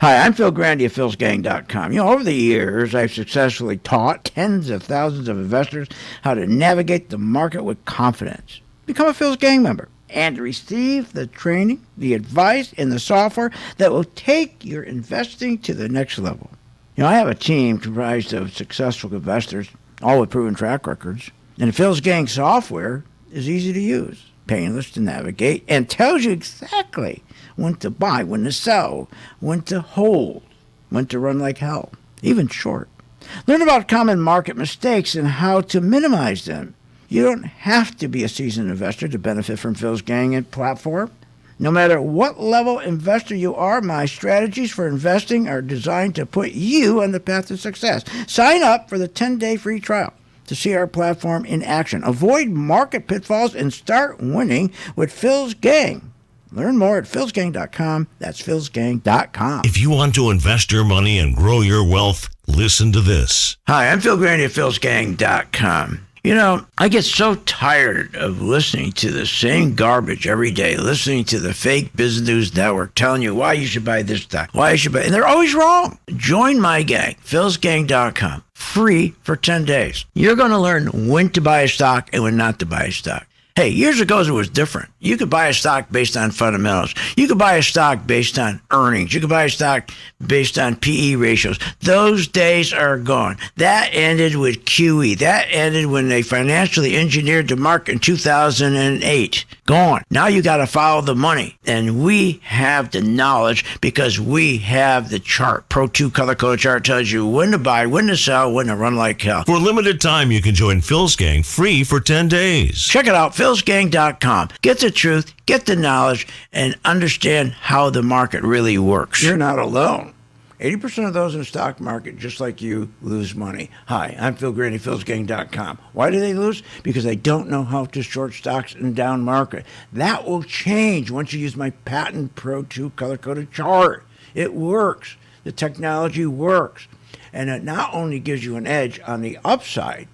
Hi, I'm Phil Grande of philsgang.com. Over the years, I've successfully taught tens of thousands of investors how to navigate the market with confidence. Become a Phil's Gang member and receive the training, the advice, and the software that will take your investing to the next level. I have a team comprised of successful investors, all with proven track records. And the Phil's Gang software is easy to use, painless to navigate, and tells you exactly when to buy, when to sell, when to hold, when to run like hell, even short. Learn about common market mistakes and how to minimize them. You don't have to be a seasoned investor to benefit from Phil's Gang and platform. No matter what level investor you are, my strategies for investing are designed to put you on the path to success. Sign up for the 10-day free trial to see our platform in action. Avoid market pitfalls and start winning with Phil's Gang. Learn more at philsgang.com. That's philsgang.com. If you want to invest your money and grow your wealth, listen to this. Hi, I'm Phil Grande at philsgang.com. I get so tired of listening to the same garbage every day, listening to the fake business news network telling you why you should buy this stock, why you should buy, and they're always wrong. Join my gang, philsgang.com, free for 10 days. You're going to learn when to buy a stock and when not to buy a stock. Hey, years ago it was different. You could buy a stock based on fundamentals. You could buy a stock based on earnings. You could buy a stock based on PE ratios. Those days are gone. That ended with QE. That ended when they financially engineered the market in 2008. Gone. Now you got to follow the money. And we have the knowledge because we have the chart. Pro 2 color-coded chart tells you when to buy, when to sell, when to run like hell. For a limited time, you can join Phil's Gang free for 10 days. Check it out, philsgang.com. Get the truth, get the knowledge, and understand how the market really works. You're not alone. 80% of those in the stock market, just like you, lose money. Hi, I'm Phil Grande, philsgang.com. Why do they lose? Because they don't know how to short stocks in down market. That will change once you use my patent Pro 2 color-coded chart. It works. The technology works. And it not only gives you an edge on the upside,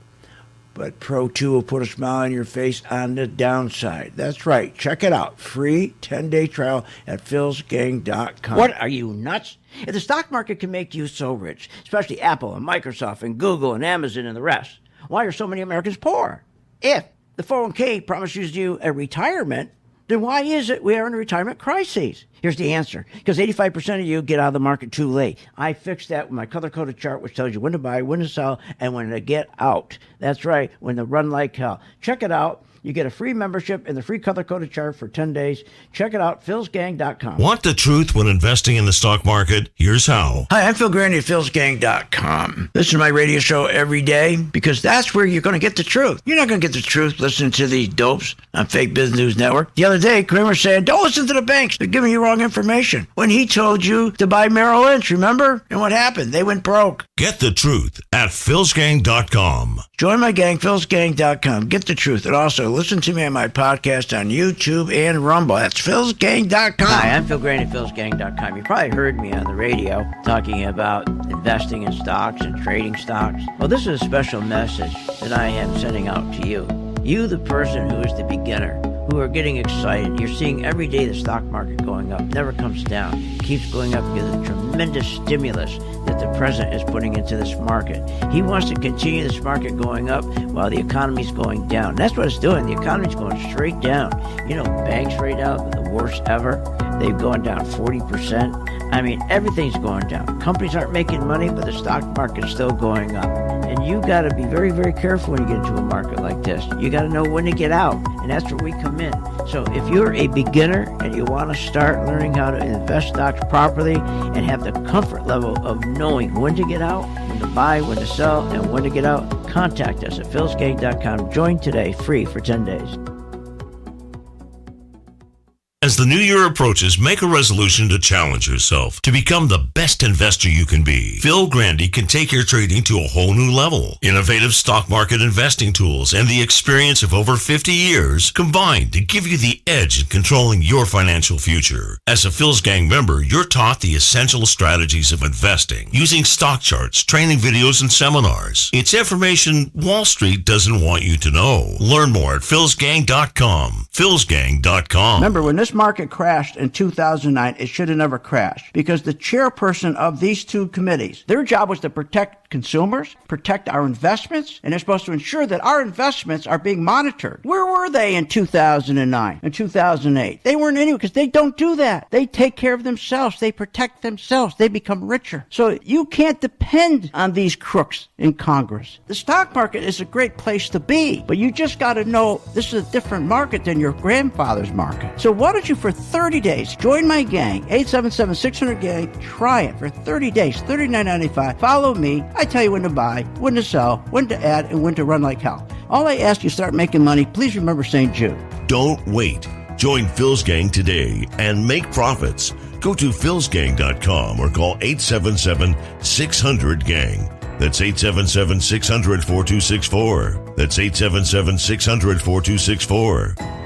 but Pro 2 will put a smile on your face on the downside. That's right. Check it out. Free 10-day trial at philsgang.com. What, are you nuts? If the stock market can make you so rich, especially Apple and Microsoft and Google and Amazon and the rest, why are so many Americans poor? If the 401k promises you a retirement, then why is it we are in a retirement crisis? Here's the answer. Because 85% of you get out of the market too late. I fixed that with my color-coded chart, which tells you when to buy, when to sell, and when to get out. That's right, when to run like hell. Check it out. You get a free membership and the free color-coded chart for 10 days. Check it out, philsgang.com. Want the truth when investing in the stock market? Here's how. Hi, I'm Phil Grande at philsgang.com. Listen to my radio show every day because that's where you're going to get the truth. You're not going to get the truth listening to these dopes on Fake Business News Network. The other day, Kramer said, don't listen to the banks. They're giving you wrong information. When he told you to buy Merrill Lynch, remember? And what happened? They went broke. Get the truth at philsgang.com. Join my gang, philsgang.com. Get the truth. And also, listen to me on my podcast on YouTube and Rumble. That's philsgang.com. Hi, I'm Phil Grande at philsgang.com. You probably heard me on the radio talking about investing in stocks and trading stocks. Well, this is a special message that I am sending out to you. You, the person who is the beginner, who are getting excited. You're seeing every day the stock market going up, never comes down. It keeps going up because of the tremendous stimulus that the president is putting into this market. He wants to continue this market going up while the economy's going down. That's what it's doing. The economy's going straight down. Banks right now are the worst ever. They've gone down 40%. I mean, everything's going down. Companies aren't making money, but the stock market's still going up. And you got to be very, very careful when you get into a market like this. You got to know when to get out, and that's where we come in. So if you're a beginner and you want to start learning how to invest stocks properly and have the comfort level of knowing when to get out, when to buy, when to sell, and when to get out, contact us at philsgang.com. Join today, free for 10 days. As the new year approaches, make a resolution to challenge yourself to become the best investor you can be. Phil Grande can take your trading to a whole new level. Innovative stock market investing tools and the experience of over 50 years combined to give you the edge in controlling your financial future. As a Phil's Gang member, you're taught the essential strategies of investing using stock charts, training videos, and seminars. It's information Wall Street doesn't want you to know. Learn more at philsgang.com. philsgang.com. Remember, when this market crashed in 2009, it should have never crashed because the chairperson of these two committees, their job was to protect consumers, protect our investments, and they're supposed to ensure that our investments are being monitored. Where were they in 2009 and 2008? They weren't anywhere because they don't do that. They take care of themselves. They protect themselves. They become richer. So you can't depend on these crooks in Congress. The stock market is a great place to be, but you just got to know this is a different market than your grandfather's market. So why don't you, for 30 days, join my gang, 877-600-GANG, try it for 30 days, $39.95. Follow me. I tell you when to buy, when to sell, when to add, and when to run like hell. All I ask you, start making money. Please remember St. Jude. Don't wait. Join Phil's Gang today and make profits. Go to philsgang.com or call 877-600-GANG. That's 877-600-4264. That's 877-600-4264.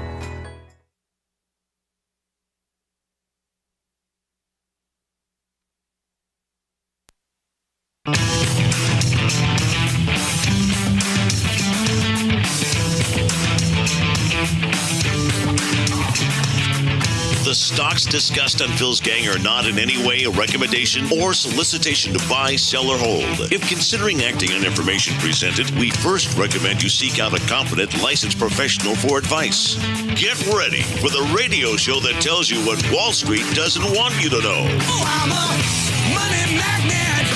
The stocks discussed on Phil's Gang are not in any way a recommendation or solicitation to buy, sell, or hold. If considering acting on information presented, we first recommend you seek out a competent, licensed professional for advice. Get ready for the radio show that tells you what Wall Street doesn't want you to know. Oh, I'm a money magnet.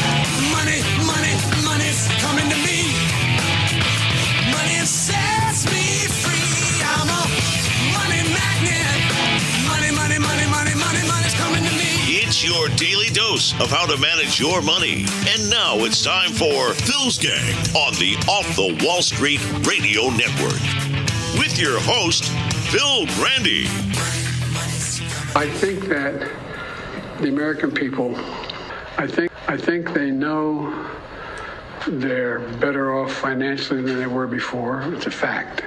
Money, money, money's coming to me. Money sets me free. I'm a money magnet. Money, money, money, money, money, money's coming to me. It's your daily dose of how to manage your money. And now it's time for Phil's Gang on the Off the Wall Street Radio Network. With your host, Phil Grande. I think that the American people, I think they know they're better off financially than they were before. It's a fact.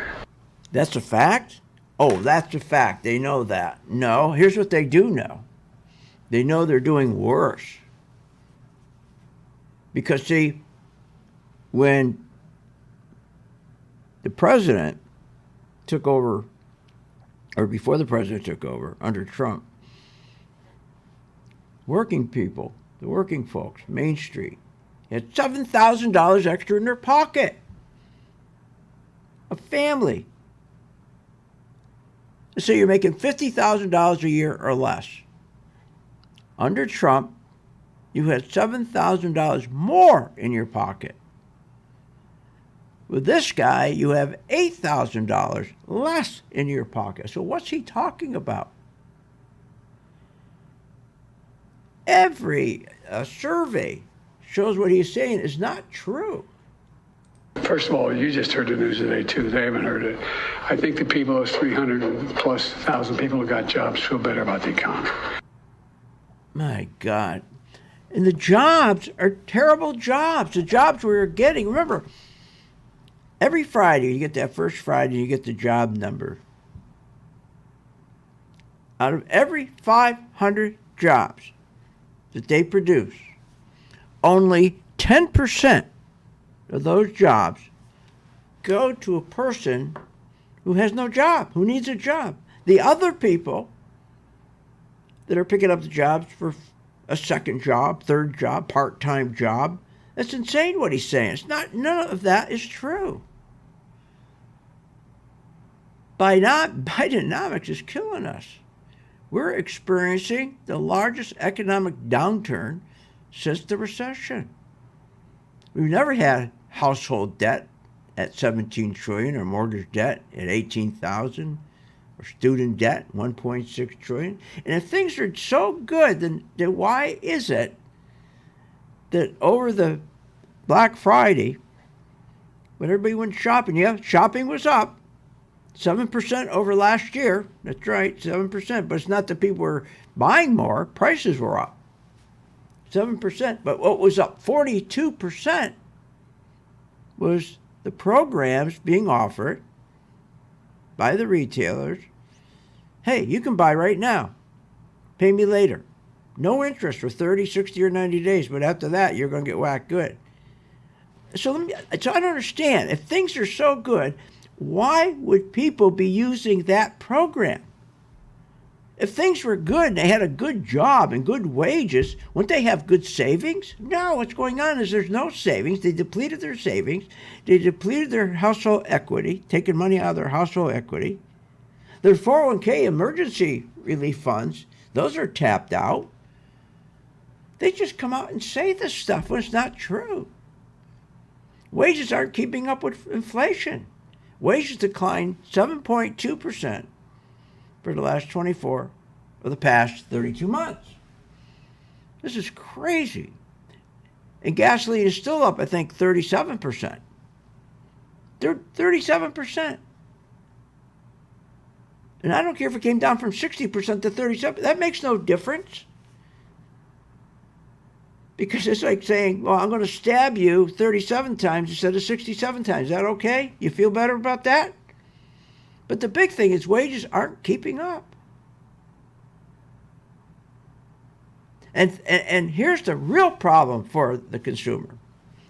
That's a fact? Oh, that's a fact. They know that. No, here's what they do know. They know they're doing worse. Because, see, when the president took over, or before the president took over, under Trump, working people, the working folks, Main Street, had $7,000 extra in their pocket. A family. So you're making $50,000 a year or less. Under Trump, you had $7,000 more in your pocket. With this guy, you have $8,000 less in your pocket. So what's he talking about? Every survey shows what he's saying is not true. First of all, you just heard the news today, too. They haven't heard it. I think the people, those 300+ thousand people who got jobs, feel better about the economy. My God. And the jobs are terrible jobs. The jobs we're getting. Remember, every Friday, you get that first Friday, you get the job number. Out of every 500 jobs that they produce, only 10% of those jobs go to a person who has no job, who needs a job. The other people that are picking up the jobs for a second job, third job, part-time job, that's insane what he's saying. It's not, none of that is true. Bidenomics is killing us. We're experiencing the largest economic downturn since the recession. We've never had household debt at $17 trillion or mortgage debt at $18,000 or student debt $1.6 trillion. And if things are so good, then why is it that over the Black Friday, when everybody went shopping, shopping was up 7% over last year. That's right, 7%. But it's not that people were buying more. Prices were up 7%. But what was up 42% was the programs being offered by the retailers. Hey, you can buy right now. Pay me later. No interest for 30, 60, or 90 days. But after that, you're going to get whacked good. So I don't understand. If things are so good, why would people be using that program? If things were good and they had a good job and good wages, wouldn't they have good savings? No, what's going on is there's no savings. They depleted their savings. They depleted their household equity, taking money out of their household equity. Their 401k emergency relief funds, those are tapped out. They just come out and say this stuff when it's not true. Wages aren't keeping up with inflation. Wages declined 7.2% for the last 24 of the past 32 months. This is crazy. And gasoline is still up, I think, 37%. They're 37%. And I don't care if it came down from 60% to 37%. That makes no difference. Because it's like saying, well, I'm going to stab you 37 times instead of 67 times. Is that okay? You feel better about that? But the big thing is wages aren't keeping up. And here's the real problem for the consumer,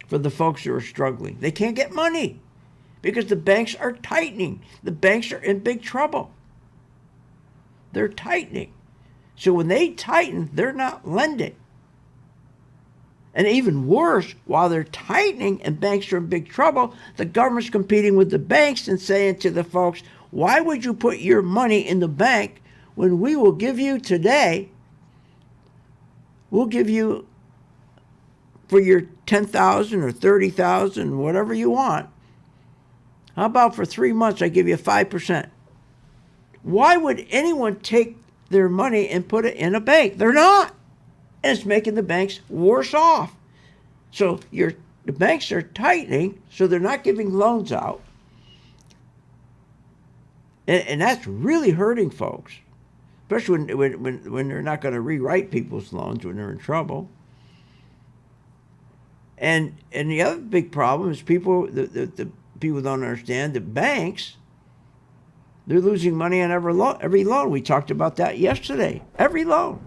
for the folks who are struggling. They can't get money because the banks are tightening. The banks are in big trouble. They're tightening. So when they tighten, they're not lending. And even worse, while they're tightening and banks are in big trouble, the government's competing with the banks and saying to the folks, why would you put your money in the bank when we will give you today, we'll give you for your $10,000 or $30,000, whatever you want. How about for 3 months I give you 5%? Why would anyone take their money and put it in a bank? They're not. And it's making the banks worse off. So the banks are tightening, so they're not giving loans out. And that's really hurting folks, especially when they're not going to rewrite people's loans when they're in trouble. And the other big problem is the people don't understand that banks, they're losing money on every loan. We talked about that yesterday. Every loan.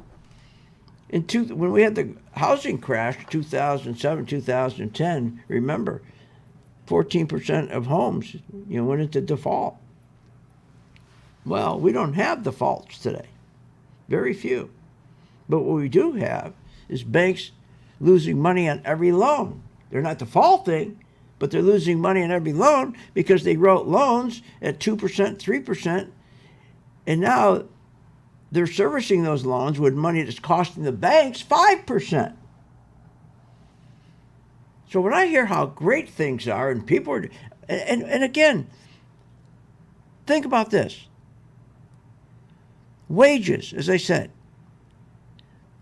When we had the housing crash, 2007, 2010, remember, 14% of homes went into default. Well, we don't have defaults today. Very few. But what we do have is banks losing money on every loan. They're not defaulting, but they're losing money on every loan because they wrote loans at 2%, 3%, and now they're servicing those loans with money that's costing the banks 5%. So when I hear how great things are and people are, and again, think about this. Wages, as I said,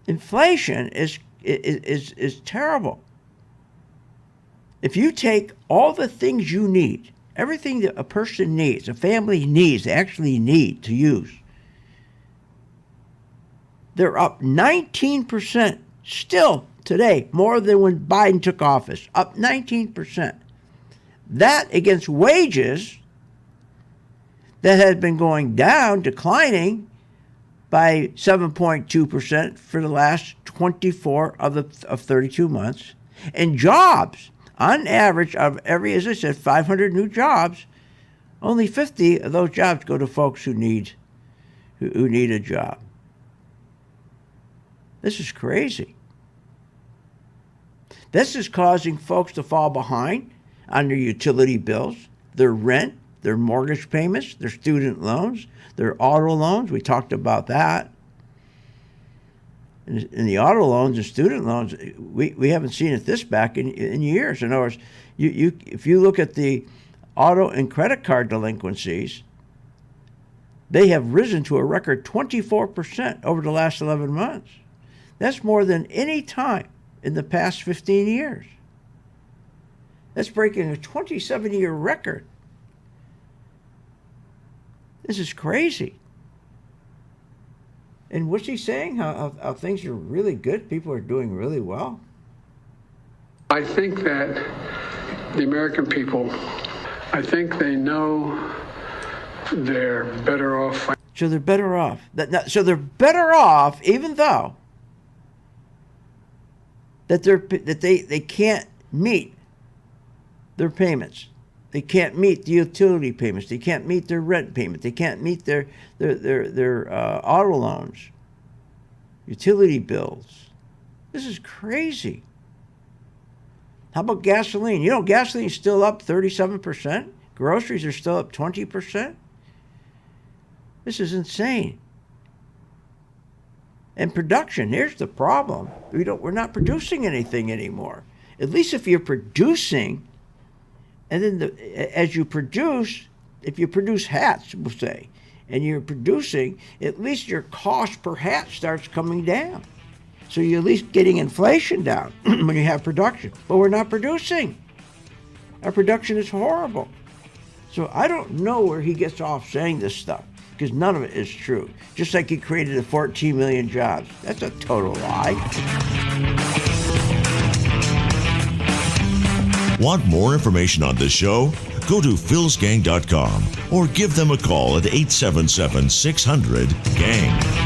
inflation is terrible. If you take all the things you need, everything that a person needs, a family needs, they actually need to use, they're up 19% still today, more than when Biden took office, up 19%. That against wages that had been going down, declining by 7.2% for the last 24 of 32 months. And jobs, on average, of every, as I said, 500 new jobs, only 50 of those jobs go to folks who need a job. This is crazy. This is causing folks to fall behind on their utility bills, their rent, their mortgage payments, their student loans, their auto loans. We talked about that. In the auto loans and student loans, we haven't seen it this back in years. In other words, if you look at the auto and credit card delinquencies, they have risen to a record 24% over the last 11 months. That's more than any time in the past 15 years. That's breaking a 27-year record. This is crazy. And what's he saying? How things are really good? People are doing really well? I think that the American people, I think they know they're better off. So they're better off. So they're better off, even though that they can't meet their payments. They can't meet the utility payments. They can't meet their rent payment. They can't meet their auto loans, utility bills. This is crazy. How about gasoline? You know, gasoline's still up 37%. Groceries are still up 20%. This is insane. And production, here's the problem. We're not producing anything anymore. At least if you're producing, and then as you produce, if you produce hats, we'll say, and you're producing, at least your cost per hat starts coming down. So you're at least getting inflation down when you have production. But we're not producing. Our production is horrible. So I don't know where he gets off saying this stuff, because none of it is true. Just like he created 14 million jobs. That's a total lie. Want more information on this show? Go to philsgang.com or give them a call at 877-600-GANG.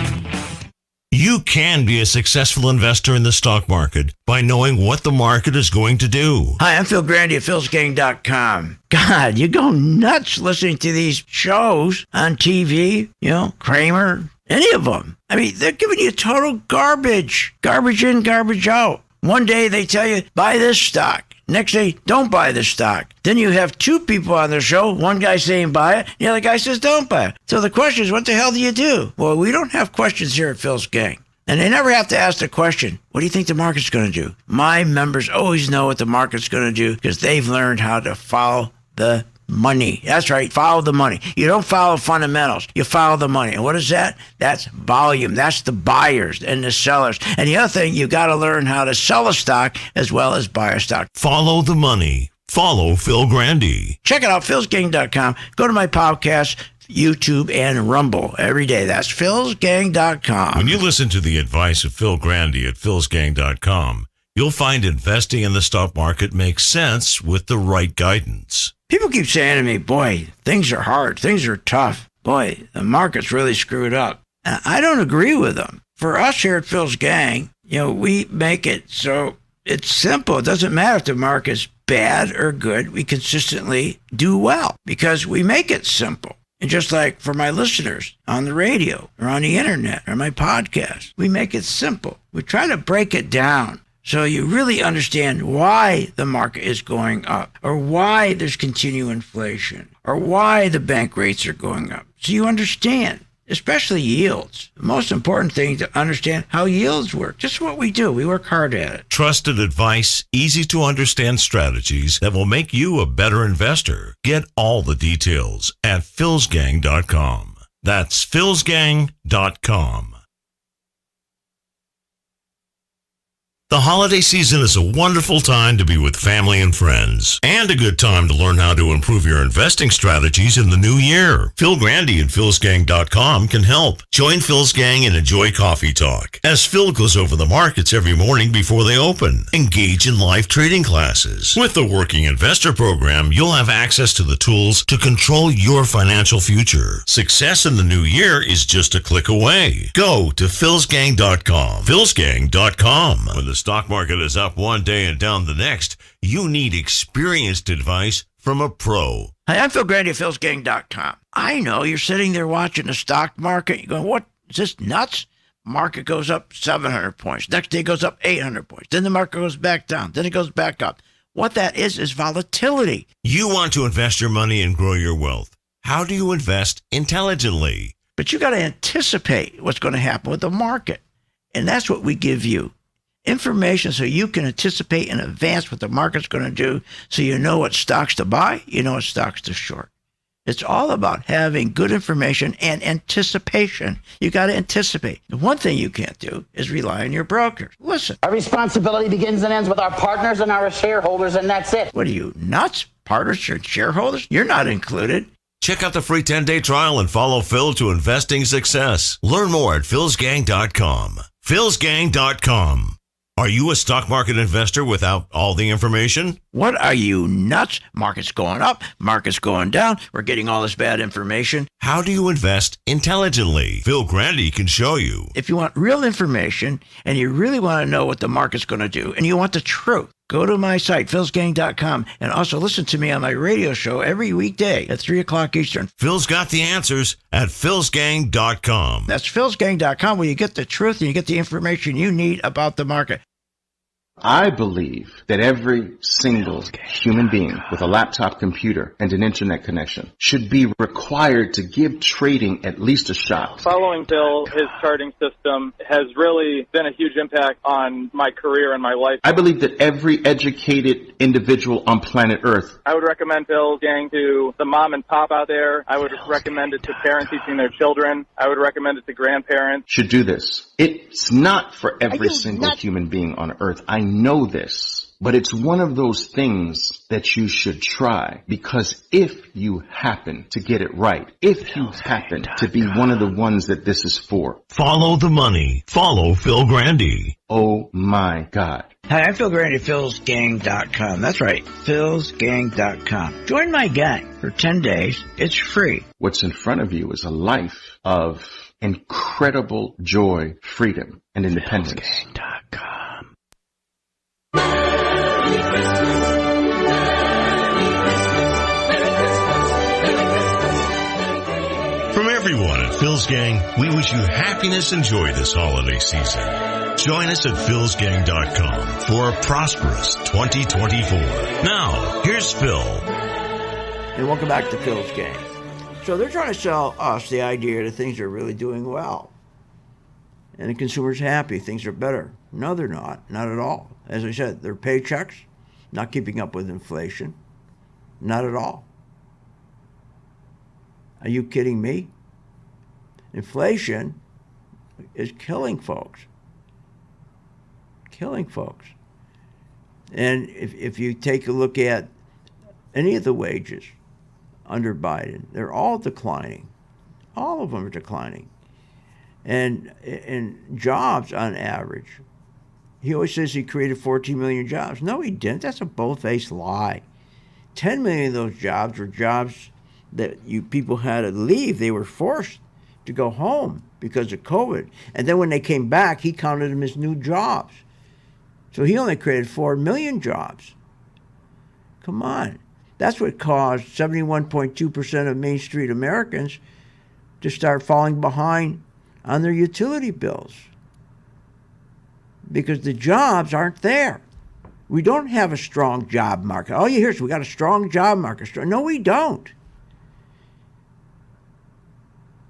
You can be a successful investor in the stock market by knowing what the market is going to do. Hi, I'm Phil Grande at philsgang.com. God, you go nuts listening to these shows on TV, you know, Kramer, any of them. I mean, they're giving you total garbage. Garbage in, garbage out. One day they tell you, buy this stock. Next day, don't buy this stock. Then you have two people on the show. One guy saying buy it, the other guy says don't buy it. So the question is, what the hell do you do? Well, we don't have questions here at Phil's Gang. And they never have to ask the question, what do you think the market's going to do? My members always know what the market's going to do because they've learned how to follow the money. That's right, follow the money. You don't follow fundamentals. You follow the money. And what is that? That's volume. That's the buyers and the sellers. And the other thing, you got to learn how to sell a stock as well as buy a stock. Follow the money. Follow Phil Grande. Check it out, philsgang.com. Go to my podcast, YouTube, and Rumble every day. That's philsgang.com. When you listen to the advice of Phil Grande at philsgang.com, you'll find investing in the stock market makes sense with the right guidance. People keep saying to me, boy, things are hard. Things are tough. Boy, the market's really screwed up. And I don't agree with them. For us here at Phil's Gang, you know, we make it so it's simple. It doesn't matter if the market's bad or good. We consistently do well because we make it simple. And just like for my listeners on the radio or on the internet or my podcast, we make it simple. We try to break it down so you really understand why the market is going up or why there's continued inflation or why the bank rates are going up. So you understand, especially yields. The most important thing to understand how yields work. Just what we do. We work hard at it. Trusted advice, easy to understand strategies that will make you a better investor. Get all the details at philsgang.com. That's philsgang.com. The holiday season is a wonderful time to be with family and friends, and a good time to learn how to improve your investing strategies in the new year. Phil Grande at philsgang.com can help. Join Phil's Gang and enjoy coffee talk, as Phil goes over the markets every morning before they open. Engage in live trading classes. With the Working Investor Program, you'll have access to the tools to control your financial future. Success in the new year is just a click away. Go to philsgang.com. philsgang.com. When the stock market is up one day and down the next, you need experienced advice from a pro. Hi, I'm Phil Grande at philsgang.com. I know you're sitting there watching the stock market. You're going, what? Is this nuts? Market goes up 700 points. Next day goes up 800 points. Then the market goes back down. Then it goes back up. What that is volatility. You want to invest your money and grow your wealth. How do you invest intelligently? But you got to anticipate what's going to happen with the market. And that's what we give you. Information so you can anticipate in advance what the market's going to do so you know what stocks to buy, you know what stocks to short. It's all about having good information and anticipation. You got to anticipate. The one thing you can't do is rely on your brokers. Listen. Our responsibility begins and ends with our partners and our shareholders, and that's it. What are you, nuts? Partners or shareholders? You're not included. Check out the free 10-day trial and follow Phil to investing success. Learn more at philsgang.com. philsgang.com. Are you a stock market investor without all the information? What are you, nuts? Market's going up, market's going down. We're getting all this bad information. How do you invest intelligently? Phil Grande can show you. If you want real information and you really want to know what the market's going to do and you want the truth, Go to my site, philsgang.com, and also listen to me on my radio show every weekday at 3 o'clock Eastern. Phil's got the answers at philsgang.com. That's philsgang.com, where you get the truth and you get the information you need about the market. I believe that every single human being with a laptop computer and an internet connection should be required to give trading at least a shot. Following Phil, his charting system has really been a huge impact on my career and my life. I believe that every educated individual on planet Earth. I would recommend Phil's gang to the mom and pop out there. I would recommend it to parents teaching their children. I would recommend it to grandparents. Should do this. It's not for every single human being on Earth. I know this, but it's one of those things that you should try, because if you happen to get it right, if you happen to be one of the ones that this is for, Follow the money. Follow Phil Grande. oh my God. Hi, I'm Phil Grande at philsgang.com. That's right, philsgang.com. Join my gang for 10 days. It's free. What's in front of you is a life of incredible joy, freedom, and independence. Philsgang.com. From everyone at Phil's Gang, we wish you happiness and joy this holiday season. Join us at philsgang.com for a prosperous 2024. Now, here's Phil. And welcome back to Phil's Gang. So they're trying to sell us the idea that things are really doing well. And the consumer's happy, things are better. No, they're not. Not at all. As I said, their paychecks not keeping up with inflation. Not at all. Are you kidding me? Inflation is killing folks. Killing folks. And if you take a look at any of the wages under Biden, they're all declining. All of them are declining. And jobs on average, he always says he created 14 million jobs. No, he didn't. That's a bold-faced lie. 10 million of those jobs were jobs that people had to leave. They were forced to go home because of COVID. And then when they came back, he counted them as new jobs. So he only created 4 million jobs. Come on. That's what caused 71.2% of Main Street Americans to start falling behind on their utility bills, because the jobs aren't there. We don't have a strong job market. All you hear is we got a strong job market. No, we don't.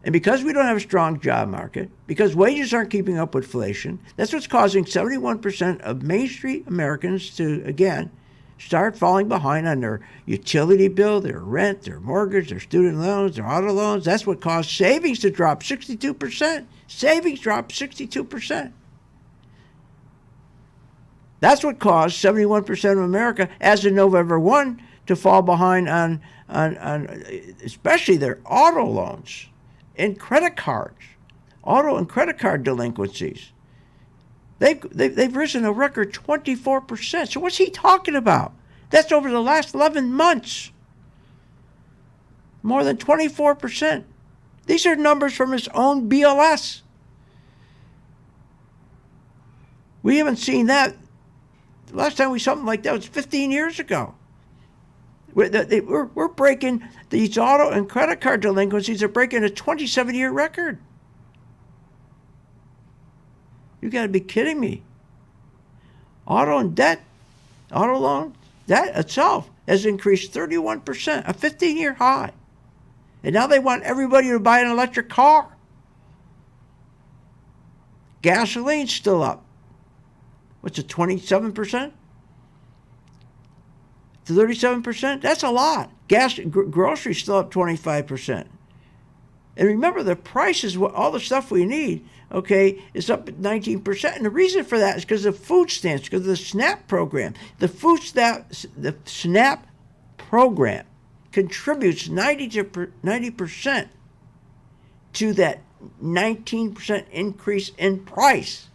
And because we don't have a strong job market, because wages aren't keeping up with inflation, that's what's causing 71% of Main Street Americans to, again, start falling behind on their utility bill, their rent, their mortgage, their student loans, their auto loans. That's what caused savings to drop 62%. Savings dropped 62%. That's what caused 71% of America, as of November 1, to fall behind on especially their auto loans and credit cards. Auto and credit card delinquencies. They've risen a record 24%. So what's he talking about? That's over the last 11 months. More than 24%. These are numbers from his own BLS. We haven't seen that. The last time we saw something like that was 15 years ago. We're breaking, these auto and credit card delinquencies are breaking a 27-year record. You got to be kidding me. Auto loan debt itself has increased 31%, a 15-year high. And now they want everybody to buy an electric car. Gasoline's still up. What's it, 27%? 37%? That's a lot. Groceries still up 25%. And remember, the prices, all the stuff we need, okay, is up at 19%. And the reason for that is because of food stamps, because of the SNAP program. The SNAP program contributes 90% to that 19% increase in price.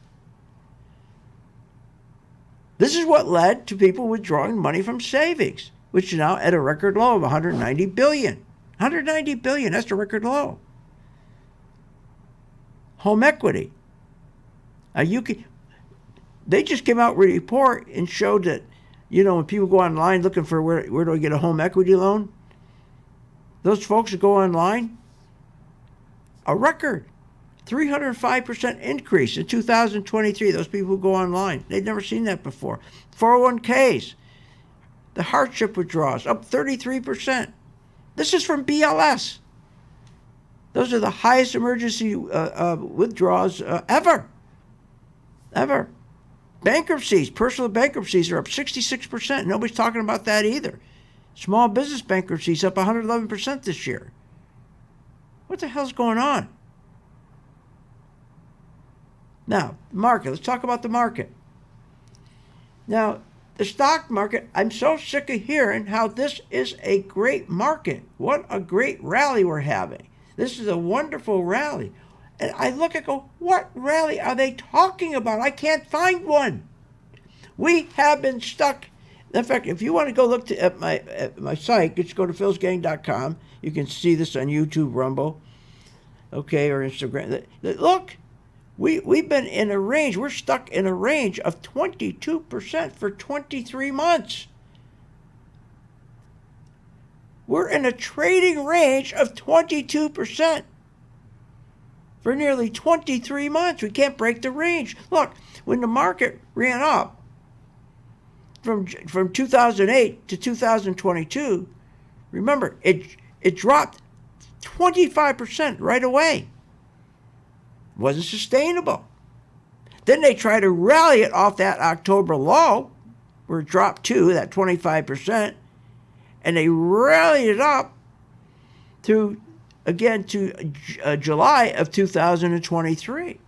This is what led to people withdrawing money from savings, which is now at a record low of $190 billion. $190 billion, that's a record low. Home equity. They just came out with a report and showed that You know, when people go online looking for where do I get a home equity loan, those folks that go online, a record 305% increase in 2023. Those people who go online, they'd never seen that before. 401ks, the hardship withdrawals up 33%. This is from BLS. Those are the highest emergency withdrawals ever. Bankruptcies, personal bankruptcies are up 66%. Nobody's talking about that either. Small business bankruptcies up 111% this year. What the hell's going on? Now, market. Let's talk about the market. Now, the stock market, I'm so sick of hearing how this is a great market. What a great rally we're having. This is a wonderful rally. And I look and go, what rally are they talking about? I can't find one. We have been stuck. In fact, if you want to go look at my site, just go to philsgang.com. You can see this on YouTube, Rumble, okay, or Instagram. Look, we've been in a range. We're stuck in a range of 22% for 23 months. We're in a trading range of 22% for nearly 23 months. We can't break the range. Look, when the market ran up from 2008 to 2022, remember, it dropped 25% right away. It wasn't sustainable. Then they tried to rally it off that October low, where it dropped to that 25%, and they rallied it up to July of 2023.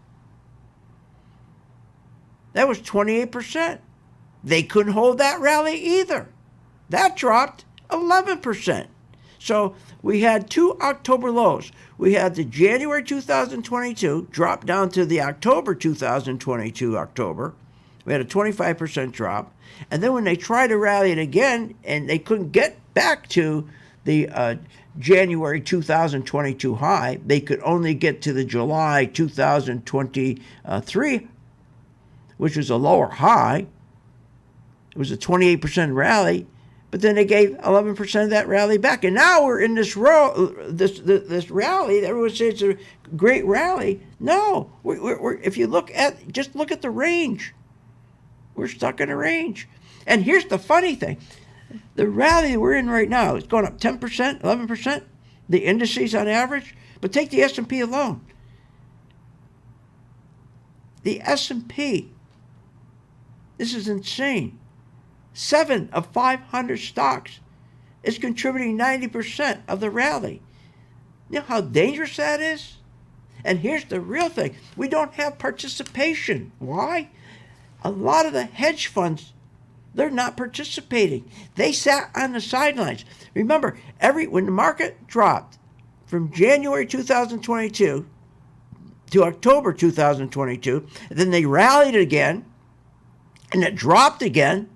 That was 28%. They couldn't hold that rally either. That dropped 11%. So we had two October lows. We had the January 2022 drop down to the October 2022 October. We had a 25% drop. And then when they tried to rally it again and they couldn't get back to the January 2022 high, they could only get to the July 2023, which was a lower high. It was a 28% rally, but then they gave 11% of that rally back. And now we're in this this rally. Everyone says it's a great rally. No, we're if you look at the range. We're stuck in a range. And here's the funny thing. The rally we're in right now is going up 10%, 11%, the indices on average. But take the S&P alone. The S&P, this is insane. 7 of 500 stocks is contributing 90% of the rally. You know how dangerous that is? And here's the real thing. We don't have participation. Why? A lot of the hedge funds, they're not participating. They sat on the sidelines. Remember, when the market dropped from January 2022 to October 2022, and then they rallied again, and it dropped again,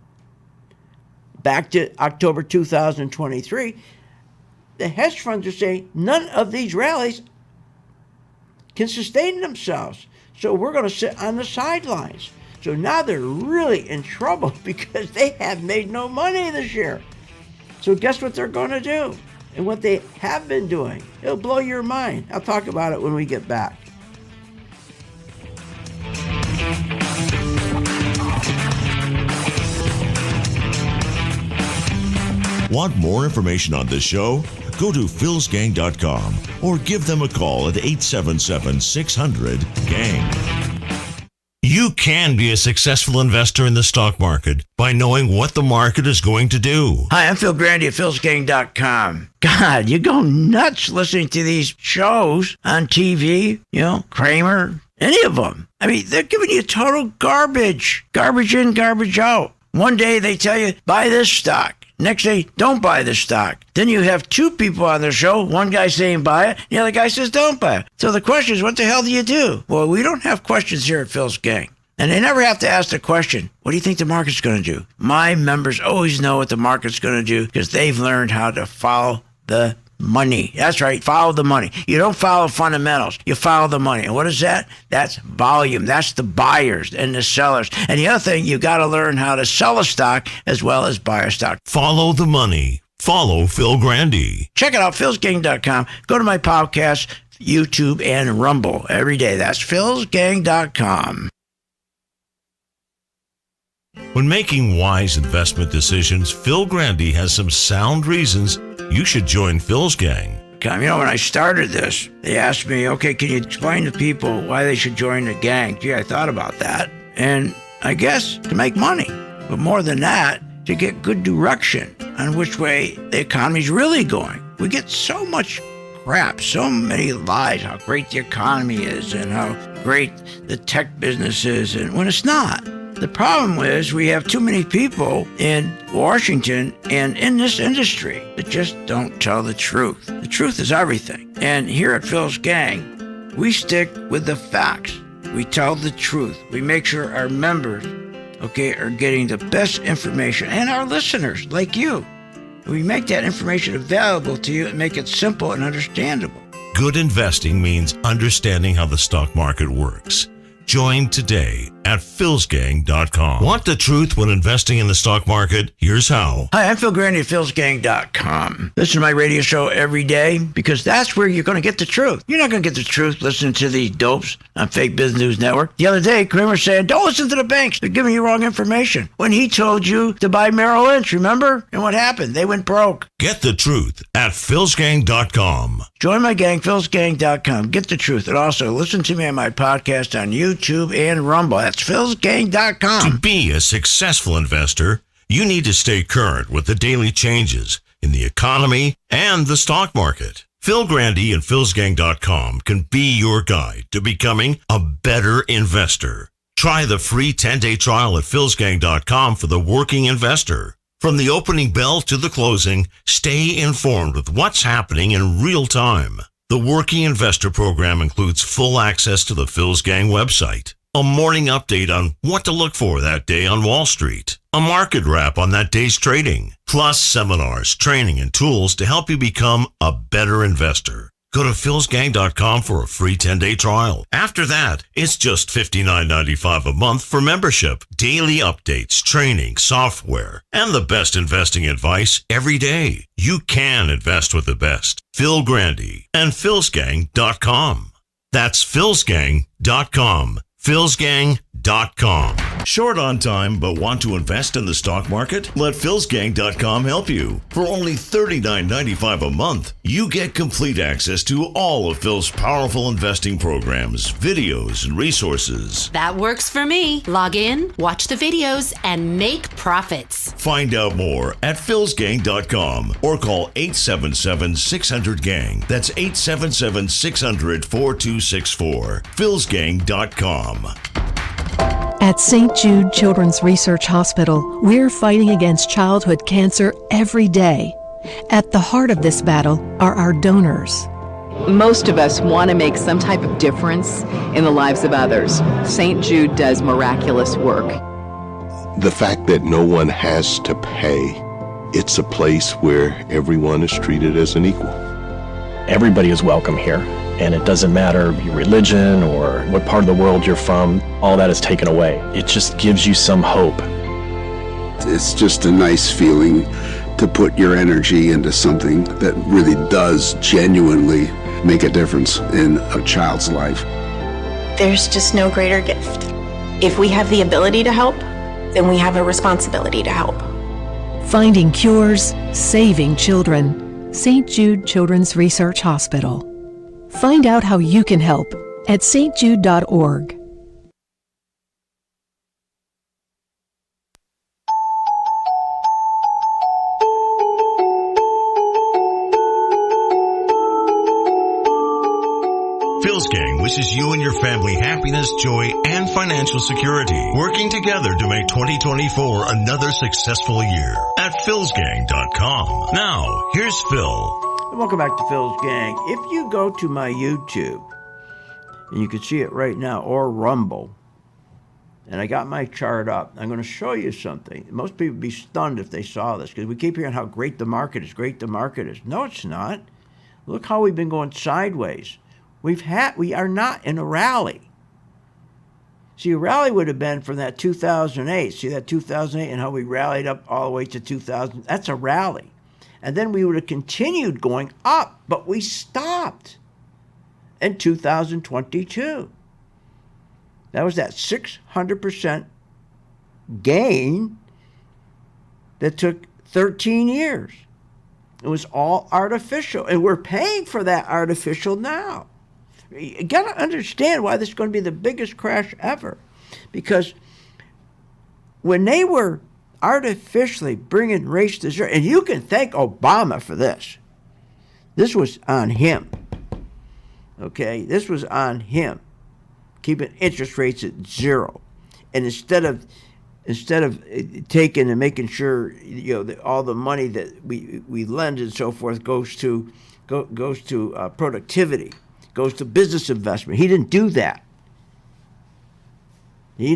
back to October 2023, the hedge funds are saying none of these rallies can sustain themselves. So we're going to sit on the sidelines. So now they're really in trouble because they have made no money this year. So guess what they're going to do? And what they have been doing. It'll blow your mind. I'll talk about it when we get back. Want more information on this show? Go to philsgang.com or give them a call at 877-600-GANG. You can be a successful investor in the stock market by knowing what the market is going to do. Hi, I'm Phil Grande at philsgang.com. God, you go nuts listening to these shows on TV, Kramer, any of them. I mean, they're giving you total garbage. Garbage in, garbage out. One day they tell you, buy this stock. Next day, don't buy this stock. Then you have two people on the show. One guy saying buy it, the other guy says don't buy it. So the question is, what the hell do you do? Well, we don't have questions here at Phil's Gang. And they never have to ask the question, what do you think the market's going to do? My members always know what the market's going to do because they've learned how to follow the money. That's right. Follow the money. You don't follow fundamentals. You follow the money. And what is that? That's volume. That's the buyers and the sellers. And the other thing, you got to learn how to sell a stock as well as buy a stock. Follow the money. Follow Phil Grande. Check it out, philsgang.com. Go to my podcast, YouTube, and Rumble every day. That's philsgang.com. When making wise investment decisions, Phil Grande has some sound reasons you should join Phil's gang. You know, when I started this, they asked me, okay, can you explain to people why they should join the gang? Gee, I thought about that. And I guess to make money. But more than that, to get good direction on which way the economy's really going. We get so much crap, so many lies, how great the economy is and how great the tech business is, and when it's not. The problem is we have too many people in Washington and in this industry that just don't tell the truth. The truth is everything. And here at Phil's Gang, we stick with the facts. We tell the truth. We make sure our members, are getting the best information, and our listeners, like you. We make that information available to you and make it simple and understandable. Good investing means understanding how the stock market works. Join today at philsgang.com. Want the truth when investing in the stock market? Here's how. Hi, I'm Phil Grande at philsgang.com. Listen to my radio show every day because that's where you're going to get the truth. You're not going to get the truth listening to these dopes on Fake Business News Network. The other day, Kramer said, don't listen to the banks. They're giving you wrong information. When he told you to buy Merrill Lynch, remember? And what happened? They went broke. Get the truth at philsgang.com. Join my gang, philsgang.com. Get the truth. And also listen to me on my podcast on YouTube and Rumble. That's philsgang.com. To be a successful investor, you need to stay current with the daily changes in the economy and the stock market. Phil Grande and philsgang.com can be your guide to becoming a better investor. Try the free 10-day trial at philsgang.com for the working investor. From the opening bell to the closing, stay informed with what's happening in real time. The Working Investor Program includes full access to the Phil's Gang website, a morning update on what to look for that day on Wall Street, a market wrap on that day's trading, plus seminars, training, and tools to help you become a better investor. Go to philsgang.com for a free 10-day trial. After that, it's just $59.95 a month for membership, daily updates, training, software, and the best investing advice every day. You can invest with the best. Phil Grande and philsgang.com. That's philsgang.com. philsgang.com. Short on time but want to invest in the stock market? Let philsgang.com help you. For only $39.95 a month, you get complete access to all of Phil's powerful investing programs, videos, and resources. That works for me. Log in, watch the videos, and make profits. Find out more at philsgang.com or call 877-600-GANG. That's 877-600-4264. philsgang.com. At St. Jude Children's Research Hospital, we're fighting against childhood cancer every day. At the heart of this battle are our donors. Most of us want to make some type of difference in the lives of others. St. Jude does miraculous work. The fact that no one has to pay, it's a place where everyone is treated as an equal. Everybody is welcome here. And it doesn't matter your religion or what part of the world you're from, all that is taken away. It just gives you some hope. It's just a nice feeling to put your energy into something that really does genuinely make a difference in a child's life. There's just no greater gift. If we have the ability to help, then we have a responsibility to help. Finding cures, saving children. St. Jude Children's Research Hospital. Find out how you can help at stjude.org. Phil's Gang wishes you and your family happiness, joy, and financial security. Working together to make 2024 another successful year at philsgang.com. Now, here's Phil. Welcome back to Phil's Gang. If you go to my YouTube, and you can see it right now, or Rumble, and I got my chart up, I'm going to show you something. Most people would be stunned if they saw this, because we keep hearing how great the market is, great the market is. No, it's not. Look how we've been going sideways. We are not in a rally. See, a rally would have been from that 2008. See that 2008 and how we rallied up all the way to 2000? That's a rally. And then we would have continued going up, but we stopped in 2022. That was that 600% gain that took 13 years. It was all artificial, and we're paying for that artificial now. You got to understand why this is going to be the biggest crash ever, because when they were artificially bringing race to zero, and you can thank Obama for this. This was on him. Okay, this was on him, keeping interest rates at zero, and instead of taking and making sure that all the money that we lend and so forth goes to productivity, goes to business investment. He didn't do that. He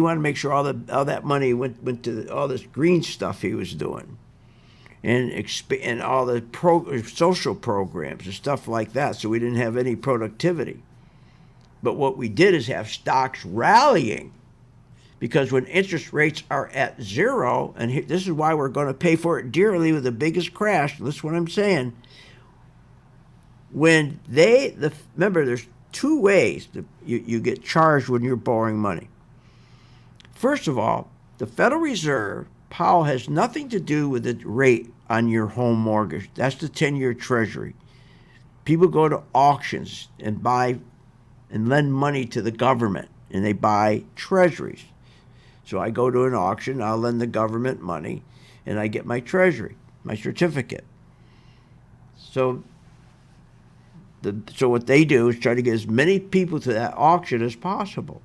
wanted to make sure all that money went to all this green stuff he was doing, and all the social programs and stuff like that. So we didn't have any productivity. But what we did is have stocks rallying, because when interest rates are at zero, and this is why we're going to pay for it dearly with the biggest crash. Listen to what I'm saying. When remember, there's two ways that you get charged when you're borrowing money. First of all, the Federal Reserve, Powell, has nothing to do with the rate on your home mortgage. That's the 10-year Treasury. People go to auctions and buy and lend money to the government, and they buy treasuries. So I go to an auction, I'll lend the government money, and I get my treasury, my certificate. So what they do is try to get as many people to that auction as possible.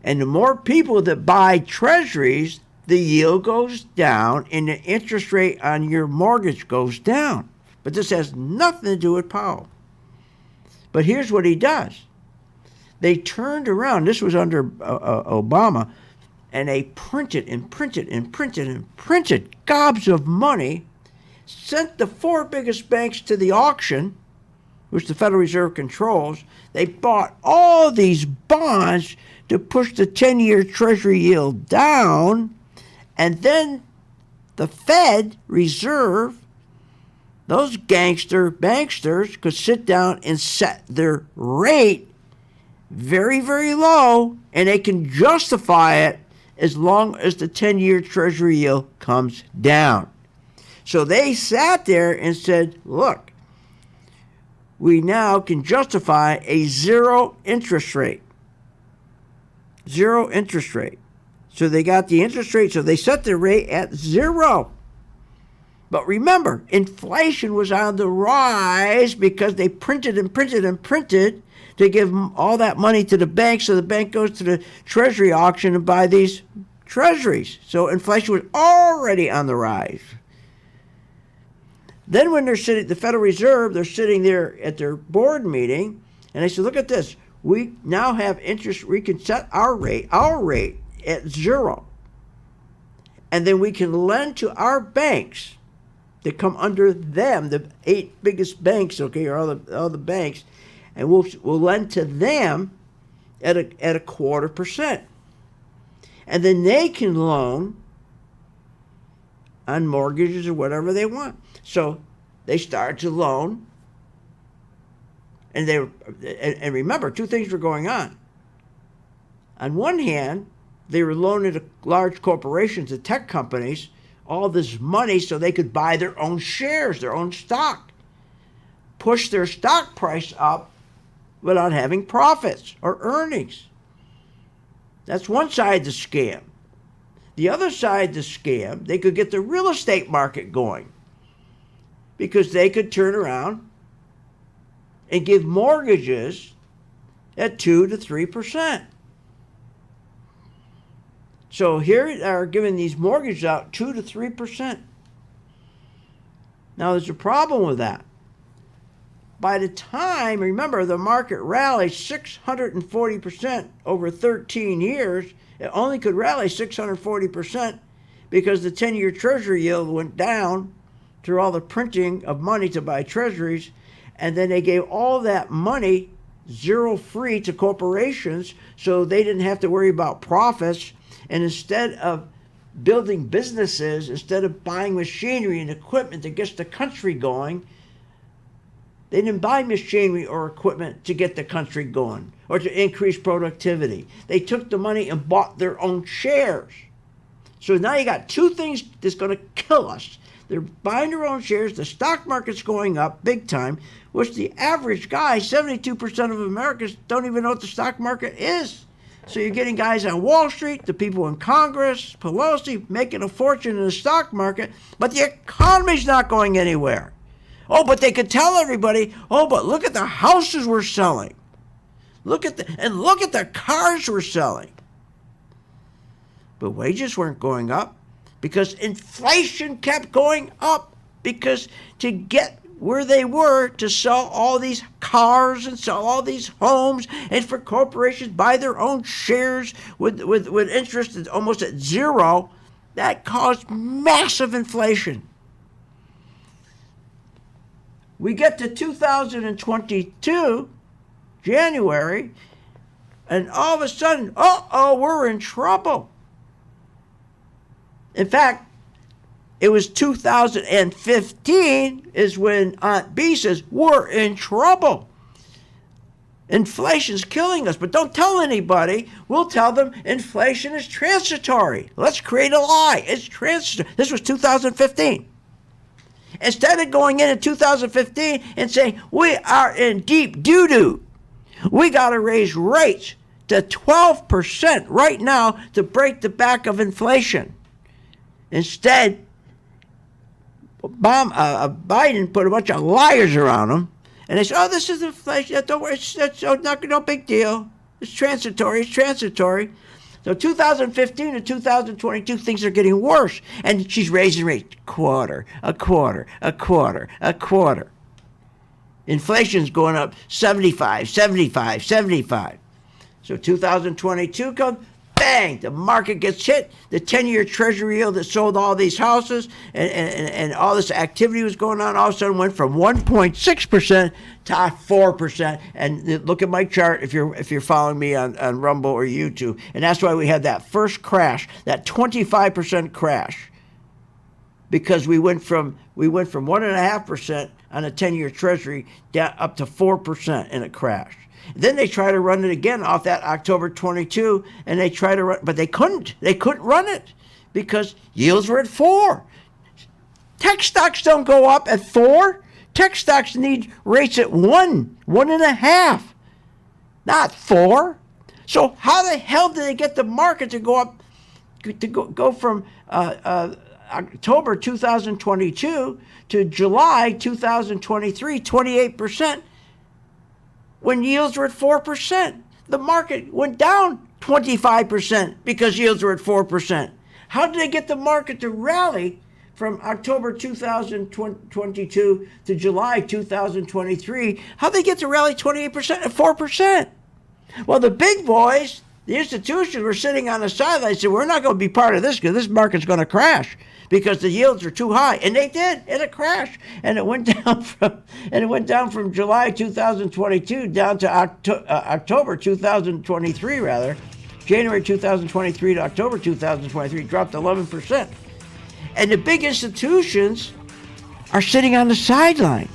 And the more people that buy treasuries, the yield goes down and the interest rate on your mortgage goes down. But this has nothing to do with Powell. But here's what he does. They turned around, this was under Obama, and they printed gobs of money, sent the four biggest banks to the auction, which the Federal Reserve controls. They bought all these bonds to push the 10-year Treasury yield down, and then the Fed Reserve, those banksters could sit down and set their rate very, very low, and they can justify it as long as the 10-year Treasury yield comes down. So they sat there and said, look, we now can justify a zero interest rate. Zero interest rate. So they got the interest rate, so they set the rate at zero. But remember, inflation was on the rise because they printed to give all that money to the bank, so the bank goes to the Treasury auction and buy these treasuries. So inflation was already on the rise. Then when they're sitting, the Federal Reserve, they're sitting there at their board meeting, and they said, look at this. We now have interest, we can set our rate at zero. And then we can lend to our banks that come under them, the 8 biggest banks, okay, or all the banks, and we'll lend to them at a 0.25%. And then they can loan on mortgages or whatever they want. So they started to loan, and remember, two things were going on. On one hand, they were loaning to large corporations, to tech companies, all this money so they could buy their own shares, their own stock, push their stock price up without having profits or earnings. That's one side of the scam. The other side of the scam, they could get the real estate market going, because they could turn around and give mortgages at 2 to 3%. So here they are giving these mortgages out 2 to 3%. Now there's a problem with that. By the time, remember, the market rallied 640% over 13 years, it only could rally 640% because the 10-year Treasury yield went down through all the printing of money to buy treasuries, and then they gave all that money zero free to corporations so they didn't have to worry about profits. And instead of building businesses, instead of buying machinery and equipment that gets the country going, they didn't buy machinery or equipment to get the country going or to increase productivity. They took the money and bought their own shares. So now you got two things that's going to kill us. They're buying their own shares. The stock market's going up big time, which the average guy, 72% of Americans, don't even know what the stock market is. So you're getting guys on Wall Street, the people in Congress, Pelosi, making a fortune in the stock market, but the economy's not going anywhere. Oh, but they could tell everybody, oh, but look at the houses we're selling. Look at the cars we're selling. But wages weren't going up because inflation kept going up, because to get where they were to sell all these cars and sell all these homes, and for corporations buy their own shares with interest almost at zero, that caused massive inflation. We get to 2022, January, and all of a sudden, we're in trouble. In fact, it was 2015 is when Aunt B says, we're in trouble. Inflation's killing us, but don't tell anybody. We'll tell them inflation is transitory. Let's create a lie. It's transitory. This was 2015. Instead of going in 2015 and saying, we are in deep doo-doo, we got to raise rates to 12% right now to break the back of inflation. Instead, Biden put a bunch of liars around him, and they said, oh, this is inflation. Don't worry, it's no big deal. It's transitory. So 2015 to 2022, things are getting worse. And she's raising rates quarter. Inflation's going up 75. So 2022 comes, bang, the market gets hit. The 10-year treasury yield that sold all these houses and all this activity was going on, all of a sudden went from 1.6% to 4%. And look at my chart if you're following me on Rumble or YouTube. And that's why we had that first crash, that 25% crash, because we went from 1.5% on a 10-year treasury down up to 4% in a crash. Then they try to run it again off that October 22, and they try to run, but they couldn't. They couldn't run it because yields were at 4. Tech stocks don't go up at 4. Tech stocks need rates at 1.5, not 4. So how the hell did they get the market to go up, to go from October 2022 to July 2023, 28%? When yields were at 4%, the market went down 25% because yields were at 4%. How did they get the market to rally from October 2022 to July 2023? How'd they get to rally 28% at 4%? Well, the big boys, the institutions, were sitting on the sidelines and said, we're not going to be part of this because this market's going to crash because the yields are too high. And they did, and it crashed. And it went down from July 2022 down to October 2023, rather. January 2023 to October 2023, dropped 11%. And the big institutions are sitting on the sideline.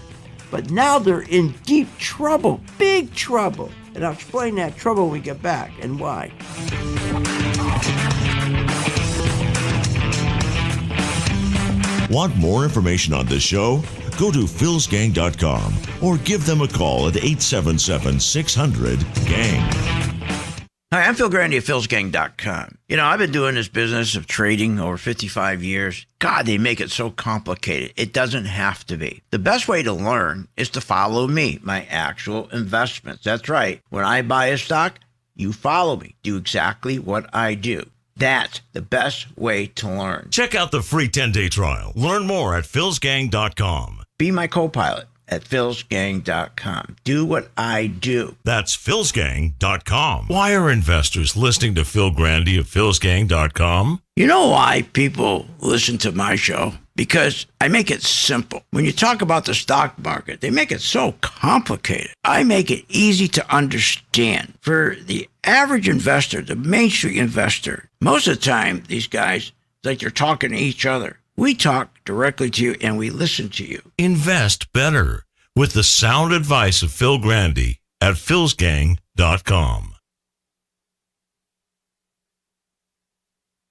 But now they're in deep trouble, big trouble. And I'll explain that trouble when we get back and why. Want more information on this show? Go to philsgang.com or give them a call at 877-600-GANG. Hi, I'm Phil Grande at philsgang.com. You know, I've been doing this business of trading over 55 years. God, they make it so complicated. It doesn't have to be. The best way to learn is to follow me, my actual investments. That's right. When I buy a stock, you follow me. Do exactly what I do. That's the best way to learn. Check out the free 10-day trial. Learn more at philsgang.com. Be my co-pilot at philsgang.com. Do what I do. That's philsgang.com. Why are investors listening to Phil Grande of philsgang.com? You know why people listen to my show? because I make it simple. When you talk about the stock market, they make it so complicated. I make it easy to understand. For the average investor, the Main Street investor, most of the time, these guys, like they're talking to each other. We talk directly to you and we listen to you. Invest better with the sound advice of Phil Grande at philsgang.com.